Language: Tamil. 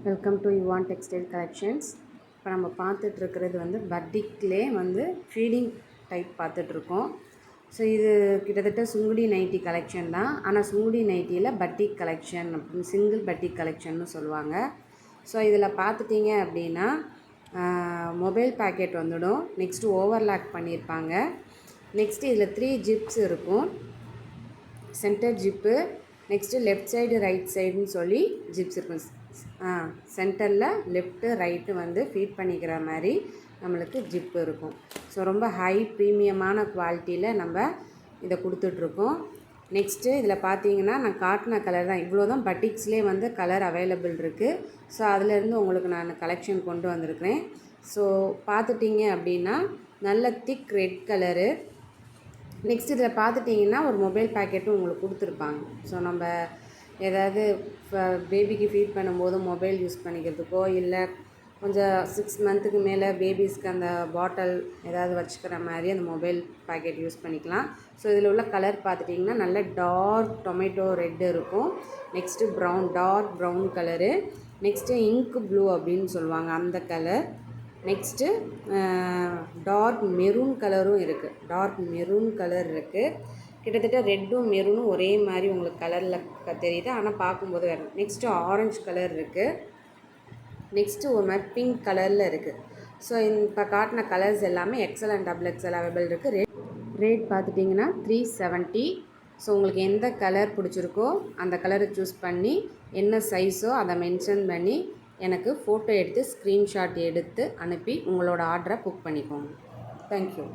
Welcome to Yuvan textile collections. இப்போ நம்ம பார்த்துட்ருக்கிறது வந்து பட்டிக்லே வந்து ஃபீடிங் டைப் பார்த்துட்ருக்கோம். ஸோ இது கிட்டத்தட்ட சுங்குடி நைட்டி கலெக்ஷன் தான். ஆனால் சுங்குடி நைட்டியில் பட்டிக் கலெக்ஷன் அப்படின்னு சிங்கிள் பட்டிக் கலெக்ஷன்னு சொல்லுவாங்க. ஸோ இதில் பார்த்துட்டிங்க அப்படின்னா மொபைல் பேக்கெட் வந்துடும். நெக்ஸ்ட்டு ஓவர்லாக் பண்ணியிருப்பாங்க. நெக்ஸ்ட்டு இதில் 3 ஜிப்ஸ் இருக்கும். Centre zip, next left side right சைடுன்னு சொல்லி ஜிப்ஸ் இருக்கும். சென்டரில் லெஃப்ட்டு ரைட்டு வந்து ஃபீட் பண்ணிக்கிற மாதிரி நம்மளுக்கு ஜிப்பு இருக்கும். ஸோ ரொம்ப ஹை ப்ரீமியமான குவாலிட்டியில் நம்ம இதை கொடுத்துட்ருக்கோம். நெக்ஸ்ட்டு இதில் பார்த்தீங்கன்னா நான் காட்டின கலர் தான், இவ்வளோ தான் பட்டிக்ஸ்லேயே வந்து கலர் அவைலபிள் இருக்குது. ஸோ அதிலேருந்து உங்களுக்கு நான் கலெக்ஷன் கொண்டு வந்திருக்கிறேன். ஸோ பார்த்துட்டிங்க அப்படின்னா நல்ல திக் ரெட் கலரு. நெக்ஸ்ட் இதில் பார்த்துட்டிங்கன்னா ஒரு மொபைல் பேக்கெட்டும் உங்களுக்கு கொடுத்துருப்பாங்க. ஸோ நம்ம ஏதாவது இப்போ பேபிக்கு ஃபீட் பண்ணும்போது மொபைல் யூஸ் பண்ணிக்கிறதுக்கோ, இல்லை கொஞ்சம் 6 மந்த்துக்கு மேலே பேபிஸ்க்கு அந்த பாட்டில் ஏதாவது வச்சுக்கிற மாதிரி அந்த மொபைல் பேக்கெட் யூஸ் பண்ணிக்கலாம். ஸோ இதில் உள்ள கலர் பார்த்துட்டிங்கன்னா நல்ல டார்க் டொமேட்டோ ரெட்டு இருக்கும். Next brown, dark brown colour. Next ink blue அப்படின்னு சொல்லுவாங்க அந்த கலர். நெக்ஸ்ட்டு டார்க் மெரூன் கலரும் இருக்குது. டார்க் மெரூன் கலர் இருக்குது. கிட்டத்தட்ட ரெட்டும் மெரூனும் ஒரே மாதிரி உங்களுக்கு கலரில் தெரியுது, ஆனால் பார்க்கும்போது வேறு. நெக்ஸ்ட்டு ஆரஞ்சு கலர் இருக்குது. நெக்ஸ்ட்டு ஒரு மாதிரி பிங்க் கலரில் இருக்குது. ஸோ இப்போ காட்டின கலர்ஸ் எல்லாமே XL and double XL available இருக்குது. ரேட் பார்த்துட்டிங்கன்னா 370. ஸோ உங்களுக்கு எந்த கலர் பிடிச்சிருக்கோ அந்த கலரை சூஸ் பண்ணி என்ன சைஸோ அதை மென்ஷன் பண்ணி எனக்கு ஃபோட்டோ எடுத்து ஸ்க்ரீன்ஷாட் எடுத்து அனுப்பி உங்களோட ஆர்டரை புக் பண்ணிக்கோங்க. தேங்க்யூ.